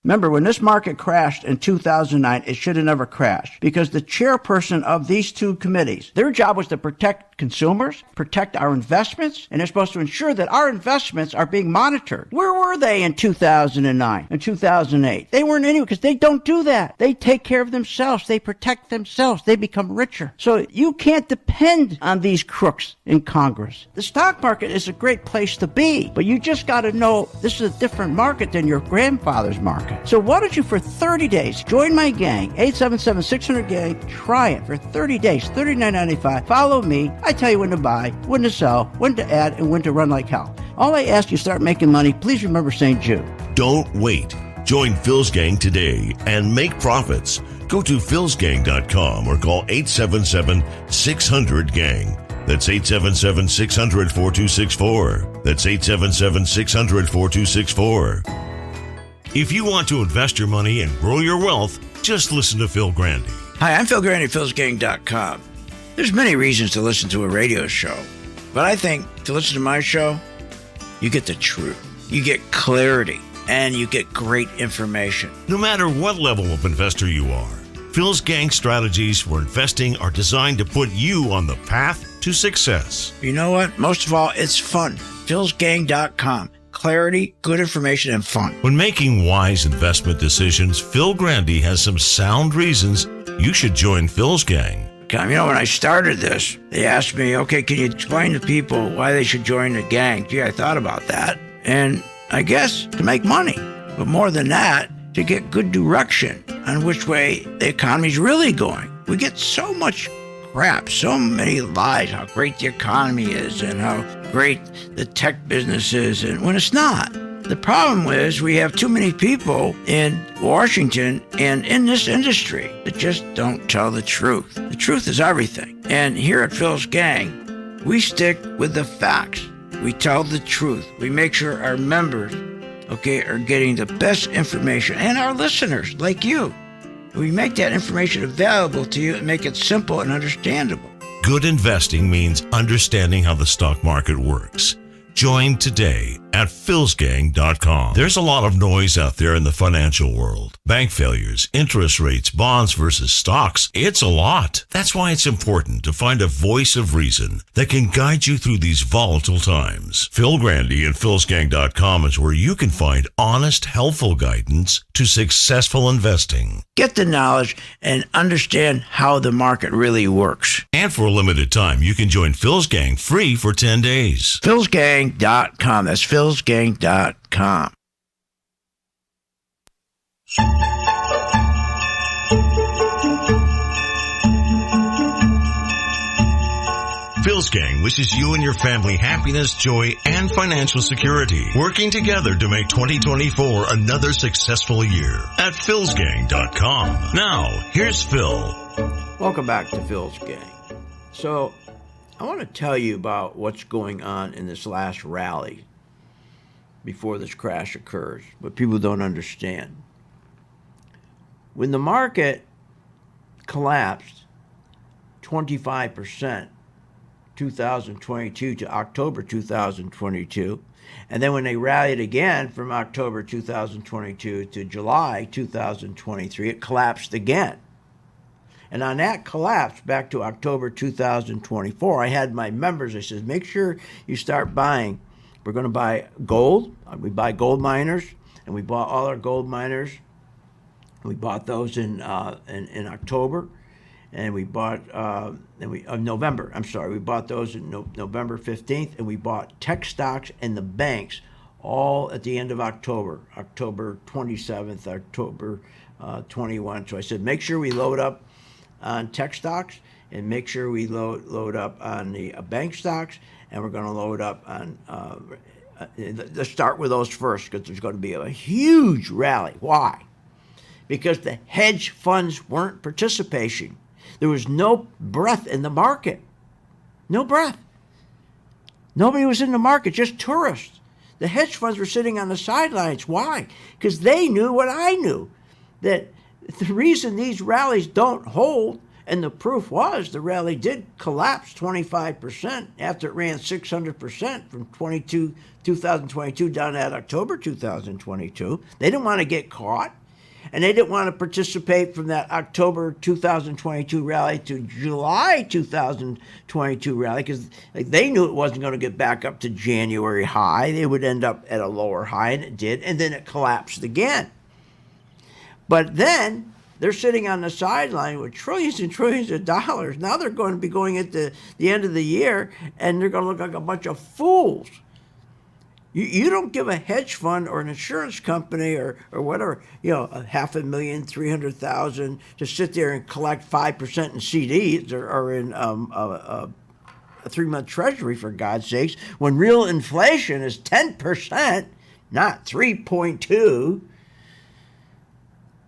Remember, when this market crashed in 2009, it should have never crashed because the chairperson of these two committees, their job was to protect consumers, protect our investments, and they're supposed to ensure that our investments are being monitored. Where were they in 2009 and 2008? They weren't anywhere because they don't do that. They take care of themselves. They protect themselves. They become richer. So you can't depend on these crooks in Congress. The stock market is a great place to be, but you just got to know this is a different market than your grandfather's market. So why don't you, for 30 days, join my gang, 877-600-GANG, try it for 30 days, $39.95. Follow me. I tell you when to buy, when to sell, when to add, and when to run like hell. All I ask you, start making money. Please remember St. Jude. Don't wait. Join Phil's Gang today and make profits. Go to philsgang.com or call 877-600-GANG. That's 877-600-4264. That's 877-600-4264. If you want to invest your money and grow your wealth, just listen to Phil Grande. Hi, I'm Phil Grande, philsgang.com. There's many reasons to listen to a radio show, but I think to listen to my show, you get the truth, you get clarity, and you get great information. No matter what level of investor you are, Phil's Gang strategies for investing are designed to put you on the path to success. You know what? Most of all, it's fun. philsgang.com. Clarity, good information, and fun. When making wise investment decisions, Phil Grande has some sound reasons you should join Phil's Gang. You know, when I started this, they asked me, okay, can you explain to people why they should join the gang? Gee, I thought about that. And I guess to make money. But more than that, to get good direction on which way the economy's really going. We get so much crap, so many lies, how great the economy is and how great the tech business is, and when it's not. The problem is we have too many people in Washington and in this industry that just don't tell the truth. The truth is everything. And here at Phil's Gang, we stick with the facts. We tell the truth. We make sure our members, are getting the best information, and our listeners, like you. We make that information available to you and make it simple and understandable. Good investing means understanding how the stock market works. Join today at philsgang.com. There's a lot of noise out there in the financial world. Bank failures, interest rates, bonds versus stocks. It's a lot. That's why it's important to find a voice of reason that can guide you through these volatile times. Phil Grande and philsgang.com is where you can find honest, helpful guidance to successful investing. Get the knowledge and understand how the market really works. And for a limited time, you can join Phil's Gang free for 10 days. philsgang.com. That's philsgang.com. Phil's Gang wishes you and your family happiness, joy, and financial security. Working together to make 2024 another successful year at philsgang.com. Now, here's Phil. Welcome back to Phil's Gang. So, I want to tell you about what's going on in this last rally before this crash occurs, but people don't understand. When the market collapsed 25%, 2022 to October 2022, and then when they rallied again from October 2022 to July 2023, it collapsed again. And on that collapse back to October 2024, I had my members, I said, make sure you start buying. We're going to buy gold. We buy gold miners, and we bought all our gold miners. We bought those in October. And we bought November. I'm sorry, we bought those in November 15th, and we bought tech stocks and the banks all at the end of October, October 27th, October 21. So I said, make sure we load up on tech stocks and make sure we load up on the bank stocks, and we're going to load up on. Let's start with those first because there's going to be a huge rally. Why? because the hedge funds weren't participating. There was no breath in the market. No breath. Nobody was in the market, just tourists. The hedge funds were sitting on the sidelines. Why? Because they knew what I knew, that the reason these rallies don't hold, and the proof was the rally did collapse 25% after it ran 600% from 2022 down at October 2022. They didn't want to get caught, and they didn't want to participate from that October 2022 rally to July 2022 rally, because they knew it wasn't going to get back up to January high. They would end up at a lower high, and it did, and then it collapsed again. But then they're sitting on the sideline with trillions and trillions of dollars. Now they're going to be going at the end of the year, and they're going to look like a bunch of fools. You don't give a hedge fund or an insurance company or whatever, $500,000, $300,000 to sit there and collect 5% in CDs or in a 3-month treasury, for God's sakes, when real inflation is 10%, not 3.2%.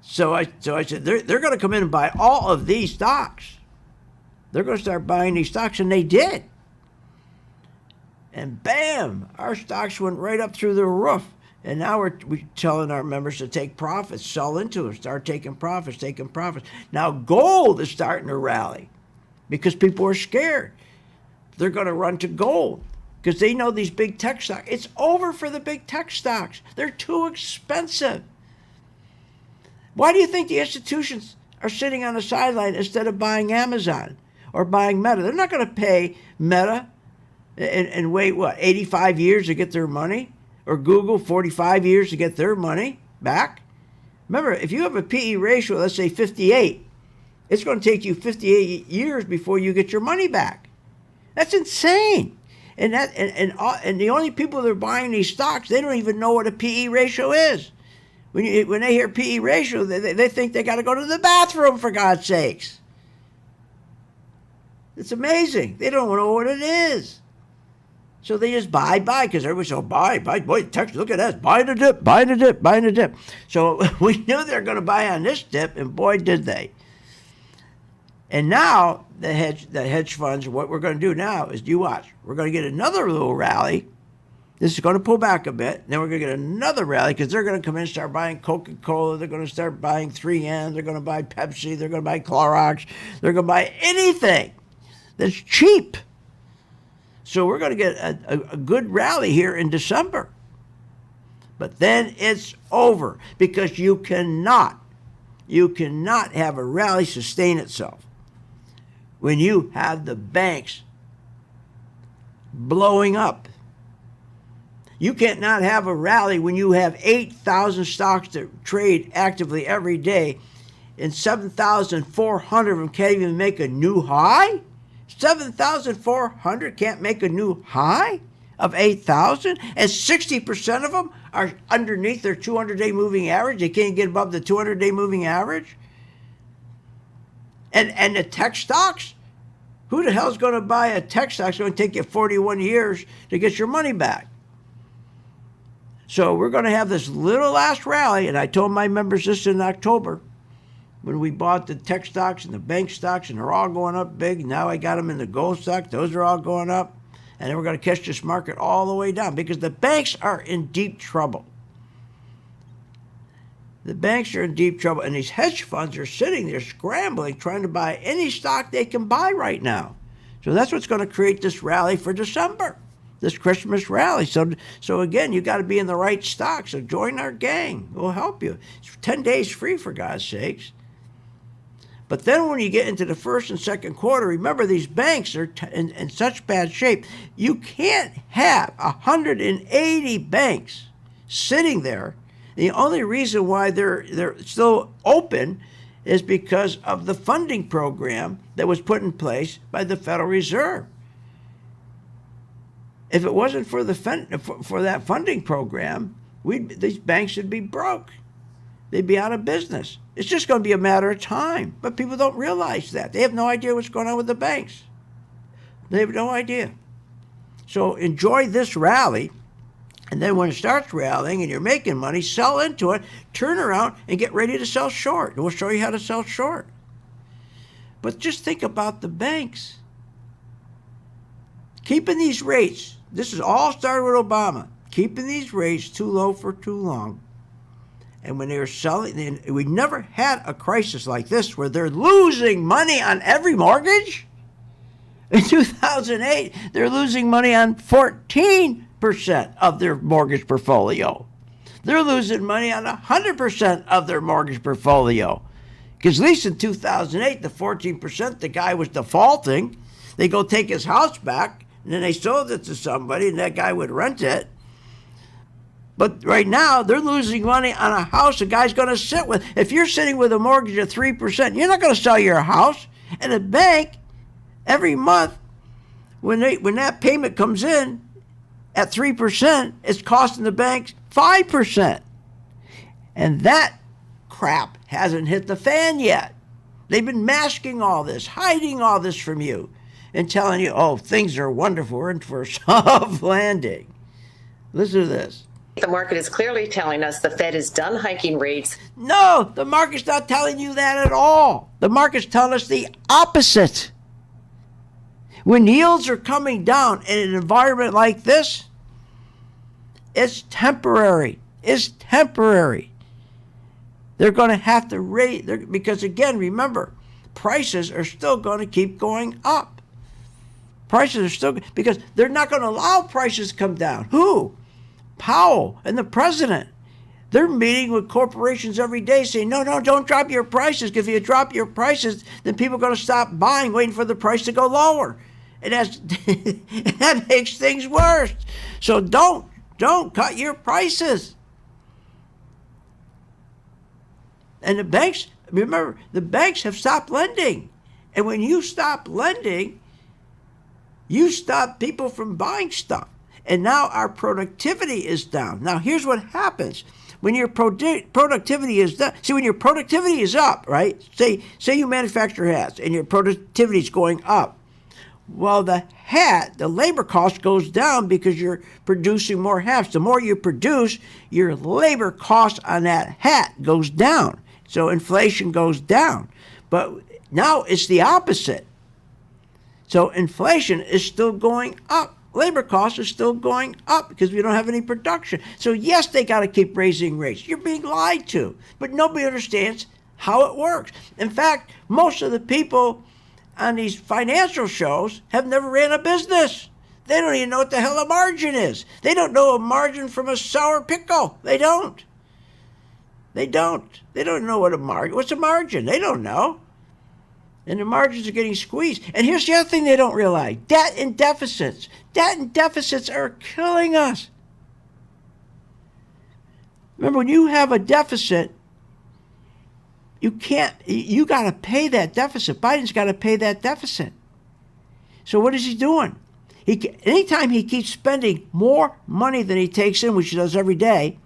So I said, they're going to come in and buy all of these stocks. They're going to start buying these stocks, and they did. And bam, our stocks went right up through the roof. And now we're telling our members to take profits, sell into it, start taking profits. Now gold is starting to rally because people are scared. They're going to run to gold because they know these big tech stocks. It's over for the big tech stocks. They're too expensive. Why do you think the institutions are sitting on the sideline instead of buying Amazon or buying Meta? They're not going to pay Meta and wait, 85 years to get their money? Or Google, 45 years to get their money back? Remember, if you have a PE ratio, let's say 58, it's going to take you 58 years before you get your money back. That's insane. And the only people that are buying these stocks, they don't even know what a PE ratio is. When they hear PE ratio, they think they got to go to the bathroom, for God's sakes. It's amazing. They don't know what it is. So they just buy, because everybody says, buy. Boy, Texas, look at that. Buying a dip. So we knew they were going to buy on this dip, and boy, did they. And now the hedge funds, what we're going to do now is, you watch. We're going to get another little rally. This is going to pull back a bit. Then we're going to get another rally because they're going to come in and start buying Coca-Cola. They're going to start buying 3M. They're going to buy Pepsi. They're going to buy Clorox. They're going to buy anything that's cheap. So we're going to get a good rally here in December. But then it's over because you cannot have a rally sustain itself when you have the banks blowing up. You can't not have a rally when you have 8,000 stocks that trade actively every day and 7,400 of them can't even make a new high? 7,400 can't make a new high of 8,000, and 60% of them are underneath their 200-day moving average. They can't get above the 200-day moving average. And the tech stocks? Who the hell is going to buy a tech stock? It's going to take you 41 years to get your money back. So we're going to have this little last rally, and I told my members this in October when we bought the tech stocks and the bank stocks, and they're all going up big. Now I got them in the gold stock. Those are all going up. And then we're going to catch this market all the way down because the banks are in deep trouble. The banks are in deep trouble, and these hedge funds are sitting there scrambling, trying to buy any stock they can buy right now. So that's what's going to create this rally for December, this Christmas rally. So again, you got to be in the right stock. So join our gang. We'll help you. It's 10 days free, for God's sakes. But then when you get into the first and second quarter, remember these banks are in such bad shape. You can't have 180 banks sitting there. The only reason why they're still open is because of the funding program that was put in place by the Federal Reserve. If it wasn't for that funding program, these banks would be broke. They'd be out of business. It's just going to be a matter of time. But people don't realize that. They have no idea what's going on with the banks. They have no idea. So enjoy this rally. And then when it starts rallying and you're making money, sell into it, turn around and get ready to sell short. And we'll show you how to sell short. But just think about the banks. Keeping these rates, this is all started with Obama, keeping these rates too low for too long. And when they were selling, we never had a crisis like this where they're losing money on every mortgage. In 2008, they're losing money on 14% of their mortgage portfolio. They're losing money on 100% of their mortgage portfolio. Because at least in 2008, the 14%, the guy was defaulting. They go take his house back, and then they sold it to somebody, and that guy would rent it. But right now, they're losing money on a house a guy's going to sit with. If you're sitting with a mortgage of 3%, you're not going to sell your house. And the bank, every month, when that payment comes in at 3%, it's costing the bank 5%. And that crap hasn't hit the fan yet. They've been masking all this, hiding all this from you, and telling you, oh, things are wonderful, we're in for a soft landing. Listen to this. The market is clearly telling us the Fed is done hiking rates. No, the market's not telling you that at all. The market's telling us the opposite. When yields are coming down in an environment like this, it's temporary. It's temporary. They're going to have to raise, because again, remember, prices are still going to keep going up. Prices are still, because they're not going to allow prices to come down. Who? Powell and the president. They're meeting with corporations every day saying, no, don't drop your prices. Because if you drop your prices, then people are going to stop buying, waiting for the price to go lower. And that makes things worse. So don't cut your prices. And the banks, remember, the banks have stopped lending. And when you stop lending, you stop people from buying stuff. And now our productivity is down. Now, here's what happens. When your productivity is down, see, when your productivity is up, right? Say you manufacture hats and your productivity is going up. Well, the labor cost goes down because you're producing more hats. The more you produce, your labor cost on that hat goes down. So inflation goes down. But now it's the opposite. So inflation is still going up. Labor costs are still going up because we don't have any production. So yes, they got to keep raising rates. You're being lied to. But nobody understands how it works. In fact, most of the people on these financial shows have never ran a business. They don't even know what the hell a margin is. They don't know a margin from a sour pickle. They don't. They don't know what a margin. What's a margin? They don't know. And the margins are getting squeezed. And here's the other thing they don't realize. Debt and deficits. Debt and deficits are killing us. Remember, when you have a deficit, you got to pay that deficit. Biden's got to pay that deficit. So what is he doing? Anytime he keeps spending more money than he takes in, which he does every day,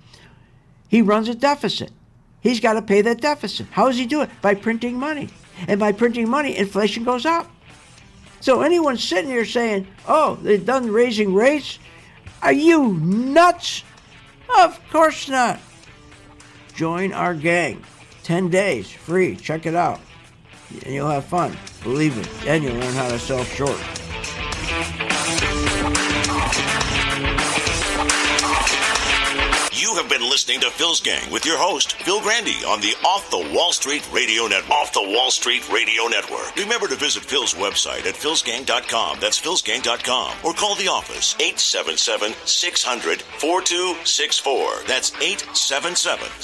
he runs a deficit. He's got to pay that deficit. How does he do it? By printing money. And by printing money, inflation goes up. So anyone sitting here saying, oh, they've done raising rates, are you nuts? Of course not. Join our gang. 10 days, free. Check it out. And you'll have fun. Believe me. Then you'll learn how to sell short. You have been listening to Phil's Gang with your host, Phil Grande, on the Off the Wall Street Radio Network. Off the Wall Street Radio Network. Remember to visit Phil's website at philsgang.com. That's philsgang.com. Or call the office, 877-600-4264. That's 877-600.